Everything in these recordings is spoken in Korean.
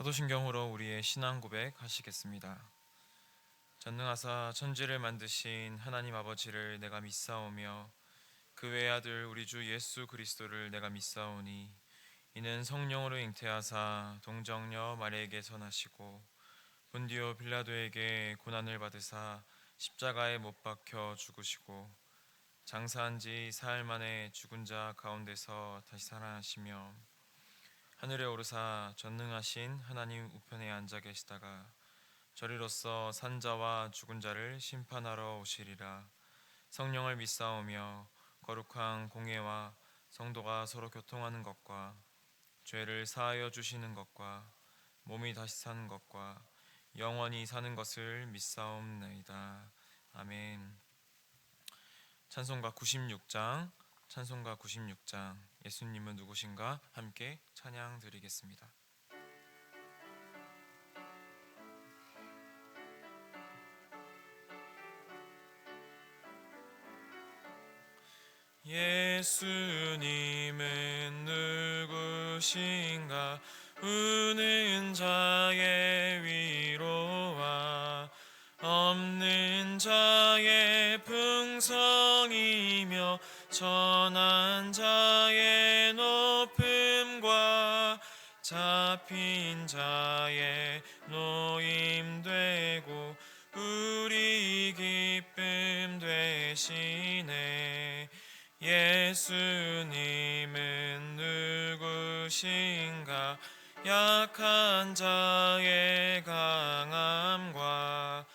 사도신경으로 우리의 신앙 고백 하시겠습니다. 전능하사 천지를 만드신 하나님 아버지를 내가 믿사오며 그 외아들 우리 주 예수 그리스도를 내가 믿사오니 이는 성령으로 잉태하사 동정녀 마리에게 선하시고 본디오 빌라도에게 고난을 받으사 십자가에 못 박혀 죽으시고 장사한 지 사흘 만에 죽은 자 가운데서 다시 살아나시며 하늘에 오르사 전능하신 하나님 우편에 앉아 계시다가 저리로서 산자와 죽은 자를 심판하러 오시리라. 성령을 믿사오며 거룩한 공예와 성도가 서로 교통하는 것과 죄를 사하여 주시는 것과 몸이 다시 사는 것과 영원히 사는 것을 믿사옵나이다. 아멘. 찬송가 96장 찬송가 96장 예수님은 누구신가 함께 찬양 드리겠습니다. 예수님은 누구신가 우는 자의 위로와 없는 자의 풍성이며 천한 자의 높음과 잡힌 자의 노임되고 우리 기쁨 되시네. 예수님은 누구신가 약한 자의 강함과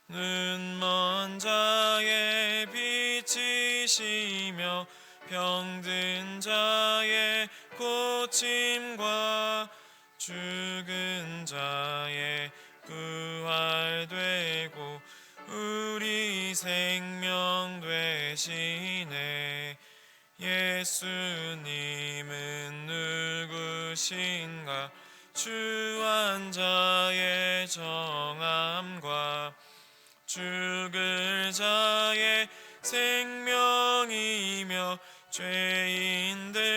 눈먼 자의 빛이시며 병든 자의 고침과 죽은 자의 부활되고 우리 생명 되시네. 예수님은 누구신가 주한 자의 정함과 죽을 자의 생명이며 죄인들의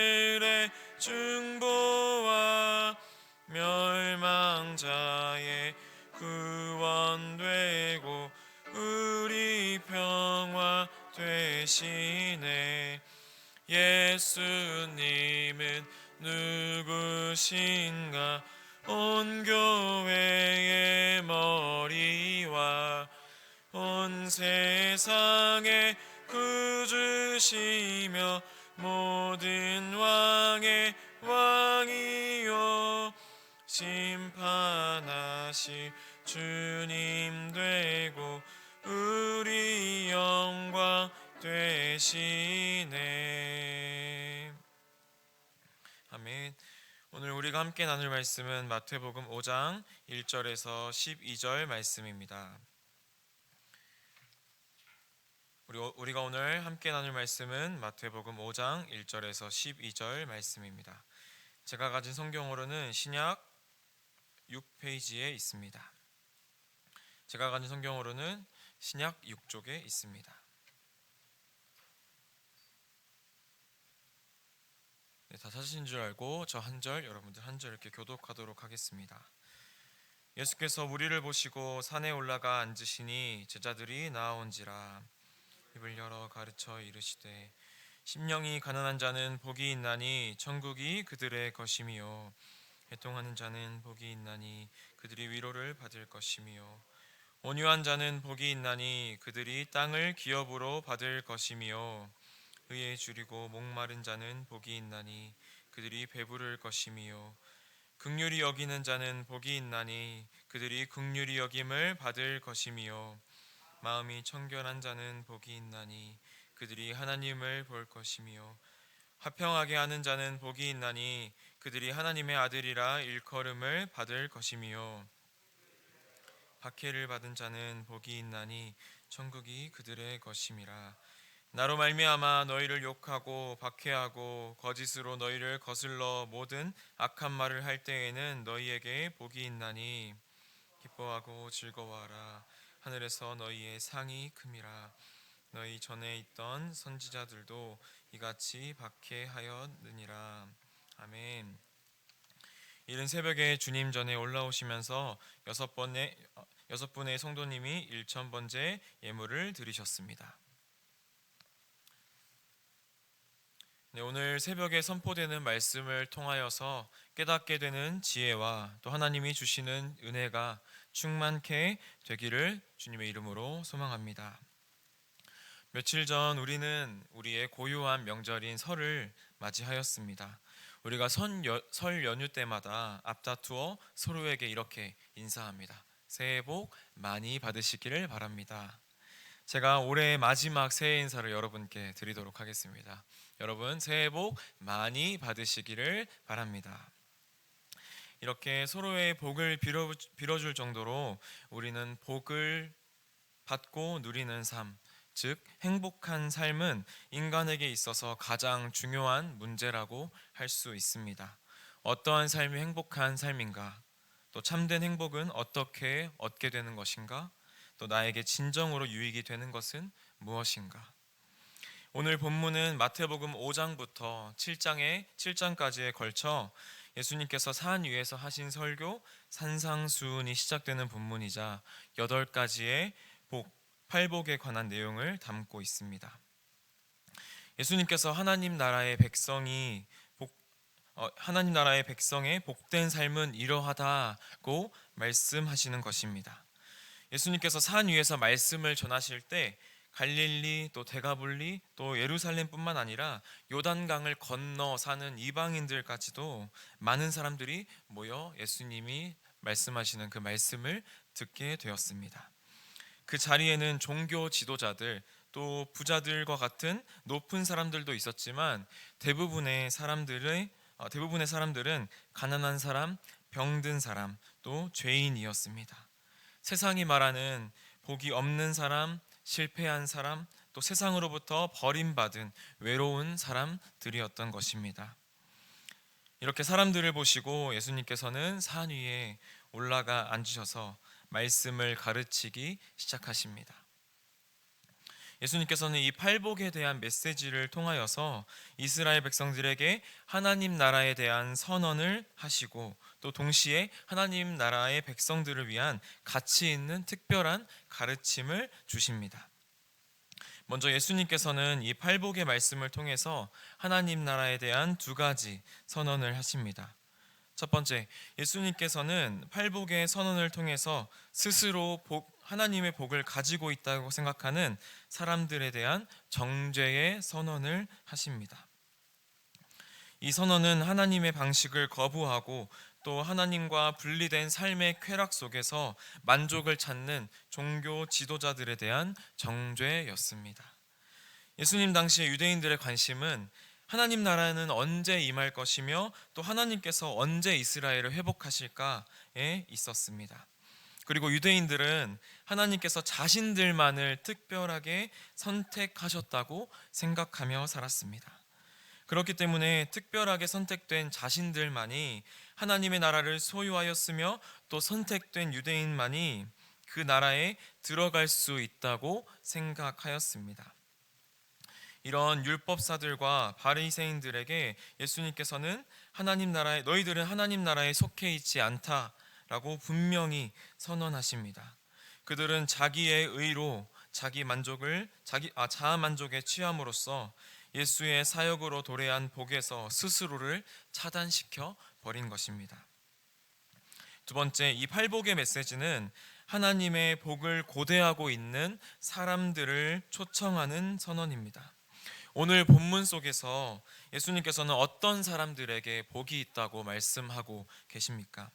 중보와 멸망자의 구원되고 우리 평화 되시네. 예수님은 누구신가 온 교회의 머리와 온 세상의 구주시며 모든 왕의 왕이요 심판하실 주님 되고 우리 영광 되시네. 아멘. 오늘 우리가 함께 나눌 말씀은 마태복음 5장 1절에서 12절 말씀입니다. 우리가 오늘 함께 나눌 말씀은 마태복음 5장 1절에서 12절 말씀입니다. 제가 가진 성경으로는 신약 6페이지에 있습니다. 제가 가진 성경으로는 신약 6쪽에 있습니다. 네, 다 찾으신 줄 알고 저 한 절, 여러분들 한 절 이렇게 교독하도록 하겠습니다. 예수께서 우리를 보시고 산에 올라가 앉으시니 제자들이 나아온지라 입을 열어 가르쳐 이르시되 심령이 가난한 자는 복이 있나니 천국이 그들의 것이며 애통하는 자는 복이 있나니 그들이 위로를 받을 것이며 온유한 자는 복이 있나니 그들이 땅을 기업으로 받을 것이며 의에 줄이고 목마른 자는 복이 있나니 그들이 배부를 것이며 긍휼히 여기는 자는 복이 있나니 그들이 긍휼히 여김을 받을 것이며 마음이 청결한 자는 복이 있나니 그들이 하나님을 볼 것이며 화평하게 하는 자는 복이 있나니 그들이 하나님의 아들이라 일컬음을 받을 것이며 박해를 받은 자는 복이 있나니 천국이 그들의 것임이라. 나로 말미암아 너희를 욕하고 박해하고 거짓으로 너희를 거슬러 모든 악한 말을 할 때에는 너희에게 복이 있나니 기뻐하고 즐거워하라. 하늘에서 너희의 상이 큼이라. 너희 전에 있던 선지자들도 이같이 박해하였느니라. 아멘. 이른 새벽에 주님 전에 올라오시면서 여섯 분의 성도님이 일천번째 예물을 드리셨습니다. 네, 오늘 새벽에 선포되는 말씀을 통하여서 깨닫게 되는 지혜와 또 하나님이 주시는 은혜가 충만케 되기를 주님의 이름으로 소망합니다. 며칠 전 우리는 우리의 고유한 명절인 설을 맞이하였습니다. 우리가 설 연휴 때마다 앞다투어 서로에게 이렇게 인사합니다. 새해 복 많이 받으시기를 바랍니다. 제가 올해 마지막 새해 인사를 여러분께 드리도록 하겠습니다. 여러분 새해 복 많이 받으시기를 바랍니다. 이렇게 서로의 복을 빌어줄 정도로 우리는 복을 받고 누리는 삶, 즉 행복한 삶은 인간에게 있어서 가장 중요한 문제라고 할 수 있습니다. 어떠한 삶이 행복한 삶인가? 또 참된 행복은 어떻게 얻게 되는 것인가? 또 나에게 진정으로 유익이 되는 것은 무엇인가? 오늘 본문은 마태복음 5장부터 7장까지에 걸쳐 예수님께서 산 위에서 하신 설교 산상수훈이 시작되는 본문이자 8가지의 팔복에 관한 내용을 담고 있습니다. 예수님께서 하나님 나라의 백성의 복된 삶은 이러하다고 말씀하시는 것입니다. 예수님께서 산 위에서 말씀을 전하실 때 갈릴리 또 대가볼리 또 예루살렘뿐만 아니라 요단강을 건너 사는 이방인들까지도 많은 사람들이 모여 예수님이 말씀하시는 그 말씀을 듣게 되었습니다. 그 자리에는 종교 지도자들 또 부자들과 같은 높은 사람들도 있었지만 대부분의 사람들은 가난한 사람, 병든 사람, 또 죄인이었습니다. 세상이 말하는 복이 없는 사람, 실패한 사람, 또 세상으로부터 버림받은 외로운 사람들이었던 것입니다. 이렇게 사람들을 보시고 예수님께서는 산 위에 올라가 앉으셔서 말씀을 가르치기 시작하십니다. 예수님께서는 이 팔복에 대한 메시지를 통하여서 이스라엘 백성들에게 하나님 나라에 대한 선언을 하시고 또 동시에 하나님 나라의 백성들을 위한 가치 있는 특별한 가르침을 주십니다. 먼저 예수님께서는 이 팔복의 말씀을 통해서 하나님 나라에 대한 2가지 선언을 하십니다. 첫 번째, 예수님께서는 팔복의 선언을 통해서 스스로 하나님의 복을 가지고 있다고 생각하는 사람들에 대한 정죄의 선언을 하십니다. 이 선언은 하나님의 방식을 거부하고 또 하나님과 분리된 삶의 쾌락 속에서 만족을 찾는 종교 지도자들에 대한 정죄였습니다. 예수님 당시 유대인들의 관심은 하나님 나라는 언제 임할 것이며 또 하나님께서 언제 이스라엘을 회복하실까에 있었습니다. 그리고 유대인들은 하나님께서 자신들만을 특별하게 선택하셨다고 생각하며 살았습니다. 그렇기 때문에 특별하게 선택된 자신들만이 하나님의 나라를 소유하였으며 또 선택된 유대인만이 그 나라에 들어갈 수 있다고 생각하였습니다. 이런 율법사들과 바리새인들에게 예수님께서는 너희들은 하나님 나라에 속해 있지 않다라고 분명히 선언하십니다. 그들은 자기의 의로 자아 만족에 취함으로써 예수의 사역으로 도래한 복에서 스스로를 차단시켜 버린 것입니다. 두 번째, 이 팔복의 메시지는 하나님의 복을 고대하고 있는 사람들을 초청하는 선언입니다. 오늘 본문 속에서 예수님께서는 어떤 사람들에게 복이 있다고 말씀하고 계십니까?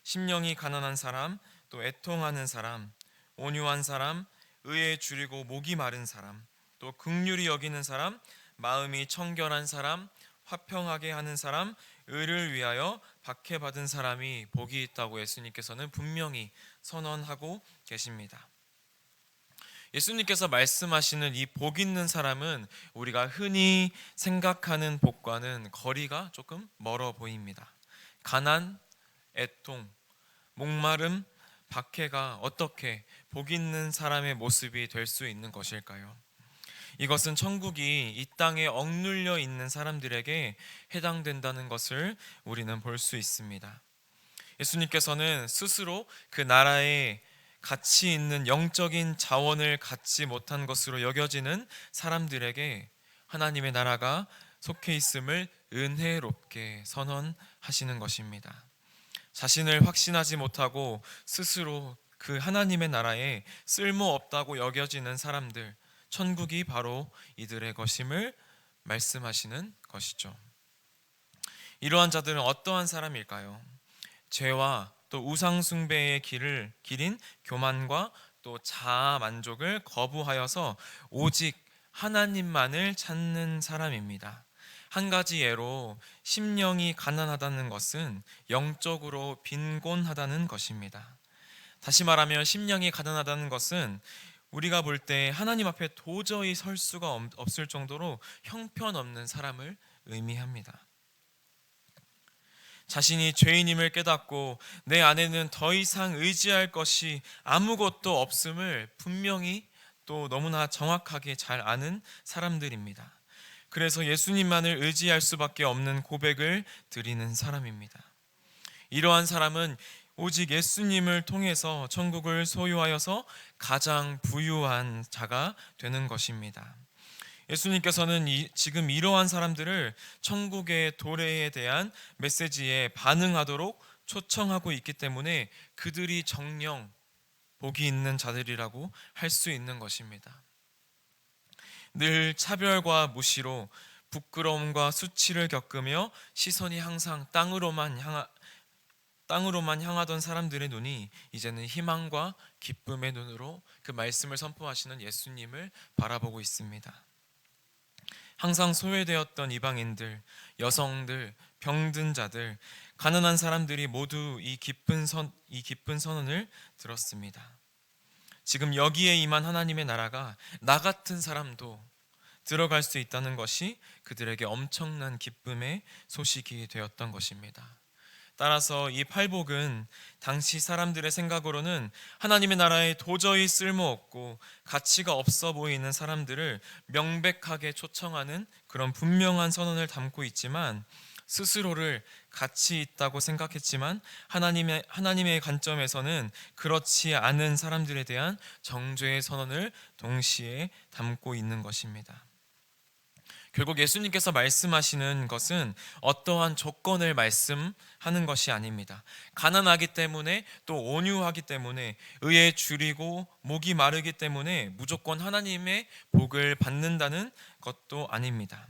심령이 가난한 사람, 또 애통하는 사람, 온유한 사람, 의에 줄이고 목이 마른 사람, 또 긍휼히 여기는 사람, 마음이 청결한 사람, 화평하게 하는 사람, 의를 위하여 박해받은 사람이 복이 있다고 예수님께서는 분명히 선언하고 계십니다. 예수님께서 말씀하시는 이 복 있는 사람은 우리가 흔히 생각하는 복과는 거리가 조금 멀어 보입니다. 가난, 애통, 목마름, 박해가 어떻게 복 있는 사람의 모습이 될 수 있는 것일까요? 이것은 천국이 이 땅에 억눌려 있는 사람들에게 해당된다는 것을 우리는 볼 수 있습니다. 예수님께서는 스스로 그 나라에 가치 있는 영적인 자원을 갖지 못한 것으로 여겨지는 사람들에게 하나님의 나라가 속해 있음을 은혜롭게 선언하시는 것입니다. 자신을 확신하지 못하고 스스로 그 하나님의 나라에 쓸모없다고 여겨지는 사람들, 천국이 바로 이들의 것임을 말씀하시는 것이죠. 이러한 자들은 어떠한 사람일까요? 죄와 또 우상숭배의 길인 교만과 또 자아 만족을 거부하여서 오직 하나님만을 찾는 사람입니다. 한 가지 예로 심령이 가난하다는 것은 영적으로 빈곤하다는 것입니다. 다시 말하면 심령이 가난하다는 것은 우리가 볼 때 하나님 앞에 도저히 설 수가 없을 정도로 형편없는 사람을 의미합니다. 자신이 죄인임을 깨닫고 내 안에는 더 이상 의지할 것이 아무것도 없음을 분명히 또 너무나 정확하게 잘 아는 사람들입니다. 그래서 예수님만을 의지할 수밖에 없는 고백을 드리는 사람입니다. 이러한 사람은 오직 예수님을 통해서 천국을 소유하여서 가장 부유한 자가 되는 것입니다. 예수님께서는 지금 이러한 사람들을 천국의 도래에 대한 메시지에 반응하도록 초청하고 있기 때문에 그들이 정령 복이 있는 자들이라고 할 수 있는 것입니다. 늘 차별과 무시로 부끄러움과 수치를 겪으며 시선이 항상 땅으로만 향하던 사람들의 눈이 이제는 희망과 기쁨의 눈으로 그 말씀을 선포하시는 예수님을 바라보고 있습니다. 항상 소외되었던 이방인들, 여성들, 병든 자들, 가난한 사람들이 모두 이 기쁜 선언을 들었습니다. 지금 여기에 임한 하나님의 나라가 나 같은 사람도 들어갈 수 있다는 것이 그들에게 엄청난 기쁨의 소식이 되었던 것입니다. 따라서 이 팔복은 당시 사람들의 생각으로는 하나님의 나라에 도저히 쓸모없고 가치가 없어 보이는 사람들을 명백하게 초청하는 그런 분명한 선언을 담고 있지만, 스스로를 가치 있다고 생각했지만 하나님의 관점에서는 그렇지 않은 사람들에 대한 정죄의 선언을 동시에 담고 있는 것입니다. 결국 예수님께서 말씀하시는 것은 어떠한 조건을 말씀하는 것이 아닙니다. 가난하기 때문에 또 온유하기 때문에 의에 줄이고 목이 마르기 때문에 무조건 하나님의 복을 받는다는 것도 아닙니다.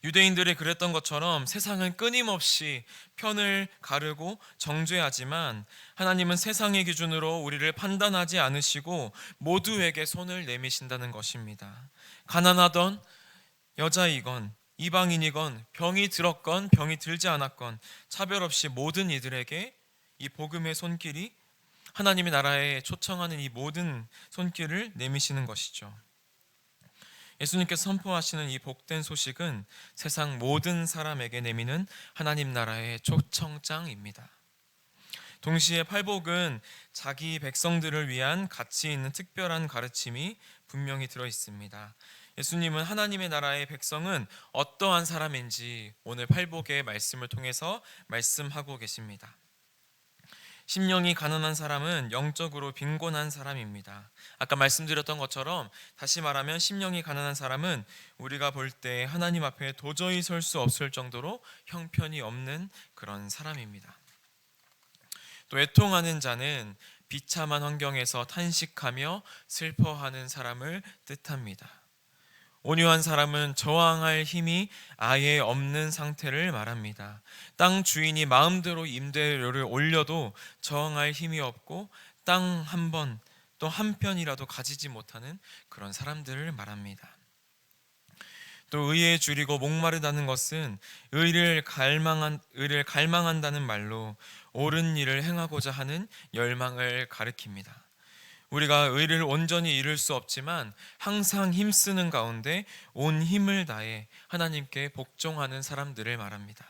유대인들이 그랬던 것처럼 세상은 끊임없이 편을 가르고 정죄하지만 하나님은 세상의 기준으로 우리를 판단하지 않으시고 모두에게 손을 내미신다는 것입니다. 가난하던 여자이건 이방인이건 병이 들었건 병이 들지 않았건 차별 없이 모든 이들에게 이 복음의 손길이, 하나님의 나라에 초청하는 이 모든 손길을 내미시는 것이죠. 예수님께서 선포하시는 이 복된 소식은 세상 모든 사람에게 내미는 하나님 나라의 초청장입니다. 동시에 팔복은 자기 백성들을 위한 가치 있는 특별한 가르침이 분명히 들어 있습니다. 예수님은 하나님의 나라의 백성은 어떠한 사람인지 오늘 팔복의 말씀을 통해서 말씀하고 계십니다. 심령이 가난한 사람은 영적으로 빈곤한 사람입니다. 아까 말씀드렸던 것처럼 다시 말하면 심령이 가난한 사람은 우리가 볼 때 하나님 앞에 도저히 설 수 없을 정도로 형편이 없는 그런 사람입니다. 또 애통하는 자는 비참한 환경에서 탄식하며 슬퍼하는 사람을 뜻합니다. 온유한 사람은 저항할 힘이 아예 없는 상태를 말합니다. 땅 주인이 마음대로 임대료를 올려도 저항할 힘이 없고 땅 한 번 또 한 편이라도 가지지 못하는 그런 사람들을 말합니다. 또 의에 줄이고 목마르다는 것은 의를 갈망한다는 말로 옳은 일을 행하고자 하는 열망을 가리킵니다. 우리가 의를 온전히 이룰 수 없지만 항상 힘쓰는 가운데 온 힘을 다해 하나님께 복종하는 사람들을 말합니다.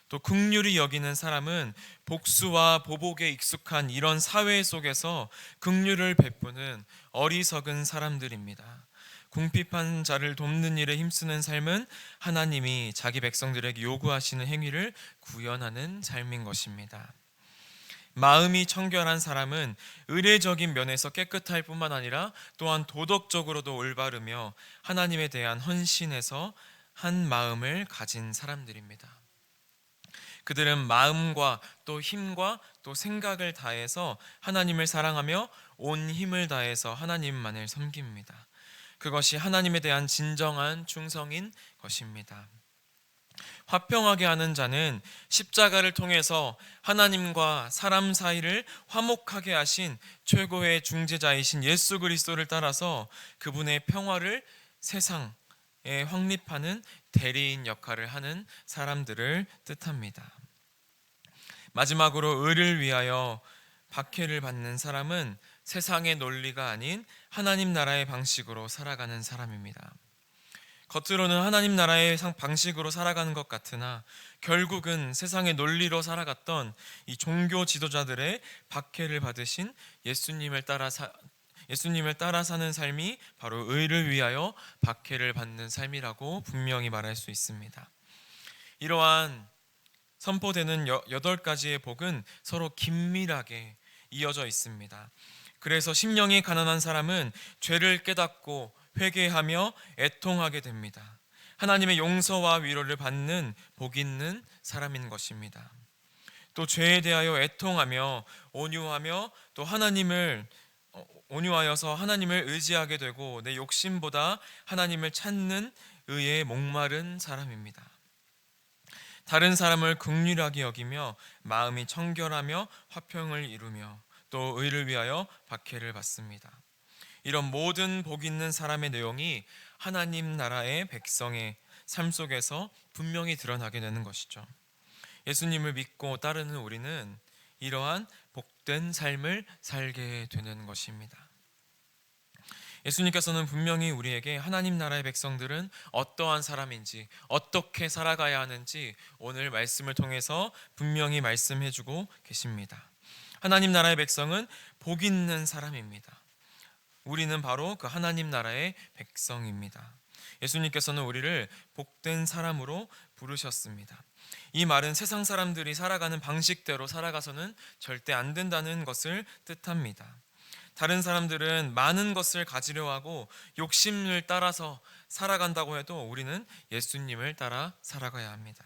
또 긍휼히 여기는 사람은 복수와 보복에 익숙한 이런 사회 속에서 긍휼을 베푸는 어리석은 사람들입니다. 궁핍한 자를 돕는 일에 힘쓰는 삶은 하나님이 자기 백성들에게 요구하시는 행위를 구현하는 삶인 것입니다. 마음이 청결한 사람은 의례적인 면에서 깨끗할 뿐만 아니라 또한 도덕적으로도 올바르며 하나님에 대한 헌신에서 한 마음을 가진 사람들입니다. 그들은 마음과 또 힘과 또 생각을 다해서 하나님을 사랑하며 온 힘을 다해서 하나님만을 섬깁니다. 그것이 하나님에 대한 진정한 충성인 것입니다. 화평하게 하는 자는 십자가를 통해서 하나님과 사람 사이를 화목하게 하신 최고의 중재자이신 예수 그리스도를 따라서 그분의 평화를 세상에 확립하는 대리인 역할을 하는 사람들을 뜻합니다. 마지막으로 의를 위하여 박해를 받는 사람은 세상의 논리가 아닌 하나님 나라의 방식으로 살아가는 사람입니다. 겉으로는 하나님 나라의 방식으로 살아가는 것 같으나 결국은 세상의 논리로 살아갔던 이 종교 지도자들의 박해를 받으신 예수님을 따라 사는 삶이 바로 의를 위하여 박해를 받는 삶이라고 분명히 말할 수 있습니다. 이러한 선포되는 8가지의 복은 서로 긴밀하게 이어져 있습니다. 그래서 심령이 가난한 사람은 죄를 깨닫고 회개하며 애통하게 됩니다. 하나님의 용서와 위로를 받는 복 있는 사람인 것입니다. 또 죄에 대하여 애통하며 온유하여서 하나님을 의지하게 되고 내 욕심보다 하나님을 찾는 의에 목마른 사람입니다. 다른 사람을 긍휼하게 여기며 마음이 청결하며 화평을 이루며 또 의를 위하여 박해를 받습니다. 이런 모든 복 있는 사람의 내용이 하나님 나라의 백성의 삶 속에서 분명히 드러나게 되는 것이죠. 예수님을 믿고 따르는 우리는 이러한 복된 삶을 살게 되는 것입니다. 예수님께서는 분명히 우리에게 하나님 나라의 백성들은 어떠한 사람인지 어떻게 살아가야 하는지 오늘 말씀을 통해서 분명히 말씀해주고 계십니다. 하나님 나라의 백성은 복 있는 사람입니다. 우리는 바로 그 하나님 나라의 백성입니다. 예수님께서는 우리를 복된 사람으로 부르셨습니다. 이 말은 세상 사람들이 살아가는 방식대로 살아가서는 절대 안 된다는 것을 뜻합니다. 다른 사람들은 많은 것을 가지려 하고 욕심을 따라서 살아간다고 해도 우리는 예수님을 따라 살아가야 합니다.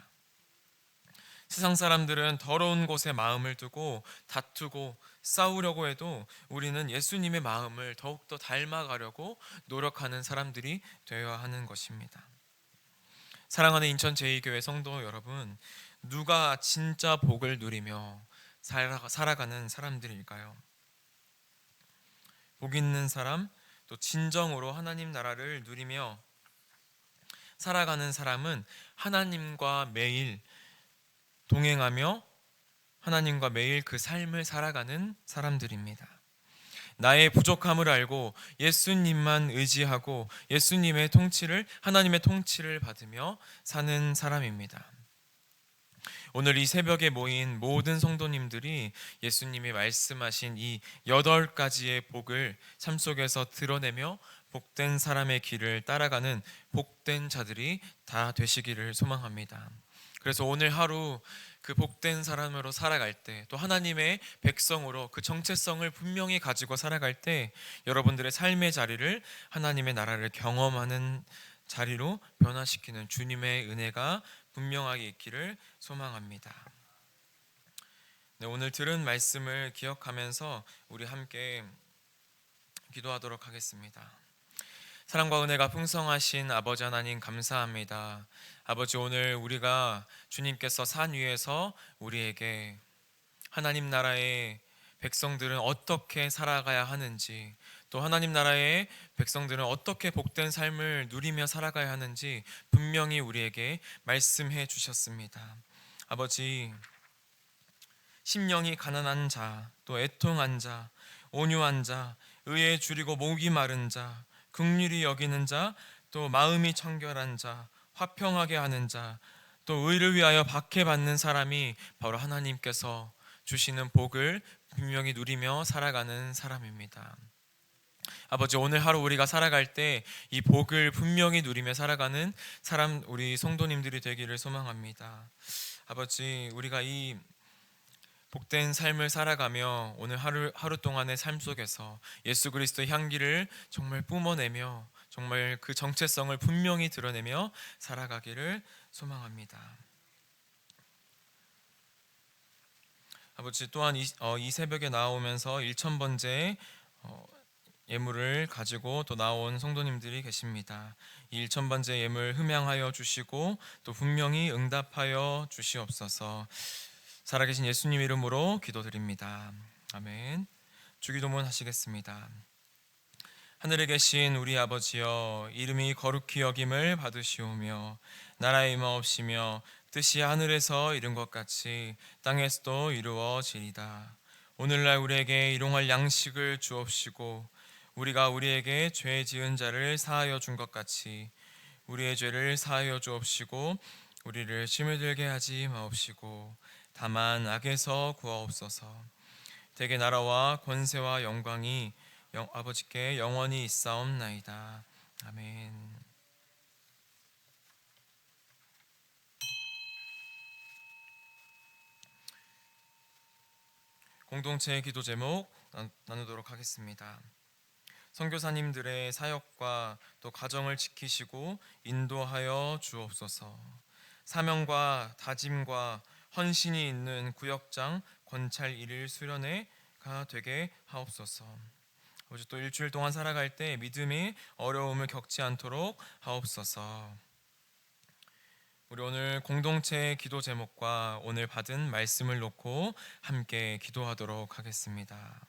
세상 사람들은 더러운 곳에 마음을 두고 다투고 싸우려고 해도 우리는 예수님의 마음을 더욱더 닮아가려고 노력하는 사람들이 되어야 하는 것입니다. 사랑하는 인천 제2교회 성도 여러분, 누가 진짜 복을 누리며 살아가는 사람들일까요? 복 있는 사람, 또 진정으로 하나님 나라를 누리며 살아가는 사람은 하나님과 매일 동행하며 하나님과 매일 그 삶을 살아가는 사람들입니다. 나의 부족함을 알고 예수님만 의지하고 예수님의 통치를, 하나님의 통치를 받으며 사는 사람입니다. 오늘 이 새벽에 모인 모든 성도님들이 예수님이 말씀하신 이 8가지의 복을 삶 속에서 드러내며 복된 사람의 길을 따라가는 복된 자들이 다 되시기를 소망합니다. 그래서 오늘 하루 그 복된 사람으로 살아갈 때, 또 하나님의 백성으로 그 정체성을 분명히 가지고 살아갈 때 여러분들의 삶의 자리를 하나님의 나라를 경험하는 자리로 변화시키는 주님의 은혜가 분명하게 있기를 소망합니다. 네, 오늘 들은 말씀을 기억하면서 우리 함께 기도하도록 하겠습니다. 사랑과 은혜가 풍성하신 아버지 하나님 감사합니다. 아버지, 오늘 우리가 주님께서 산 위에서 우리에게 하나님 나라의 백성들은 어떻게 살아가야 하는지, 또 하나님 나라의 백성들은 어떻게 복된 삶을 누리며 살아가야 하는지 분명히 우리에게 말씀해 주셨습니다. 아버지, 심령이 가난한 자, 또 애통한 자, 온유한 자, 의에 줄이고 목이 마른 자, 긍휼히 여기는 자, 또 마음이 청결한 자, 화평하게 하는 자, 또 의를 위하여 박해받는 사람이 바로 하나님께서 주시는 복을 분명히 누리며 살아가는 사람입니다. 아버지, 오늘 하루 우리가 살아갈 때 이 복을 분명히 누리며 살아가는 우리 성도님들이 되기를 소망합니다. 아버지, 우리가 이 복된 삶을 살아가며 오늘 하루 동안의 삶 속에서 예수 그리스도의 향기를 정말 뿜어내며 정말 그 정체성을 분명히 드러내며 살아가기를 소망합니다. 아버지, 또한 이 새벽에 나오면서 1,000번째 예물을 가지고 또 나온 성도님들이 계십니다. 이 1,000번째 예물 흠양하여 주시고 또 분명히 응답하여 주시옵소서. 살아계신 예수님 이름으로 기도드립니다. 아멘. 주기도문 하시겠습니다. 하늘에 계신 우리 아버지여, 이름이 거룩히 여김을 받으시오며 나라의 임하옵시며 뜻이 하늘에서 이룬 것 같이 땅에서도 이루어지리다. 오늘날 우리에게 일용할 양식을 주옵시고 우리가 우리에게 죄 지은 자를 사하여 준 것 같이 우리의 죄를 사하여 주옵시고 우리를 시험에 들게 하지 마옵시고 다만 악에서 구하옵소서. 대개 나라와 권세와 영광이 아버지께 영원히 있사옵나이다. 아멘. 공동체 기도 제목 나누도록 하겠습니다. 선교사님들의 사역과 또 가정을 지키시고 인도하여 주옵소서. 사명과 다짐과 헌신이 있는 구역장 권찰 1일 수련회가 되게 하옵소서. 아버지, 또 일주일 동안 살아갈 때 믿음의 어려움을 겪지 않도록 하옵소서. 우리 오늘 공동체 기도 제목과 오늘 받은 말씀을 놓고 함께 기도하도록 하겠습니다.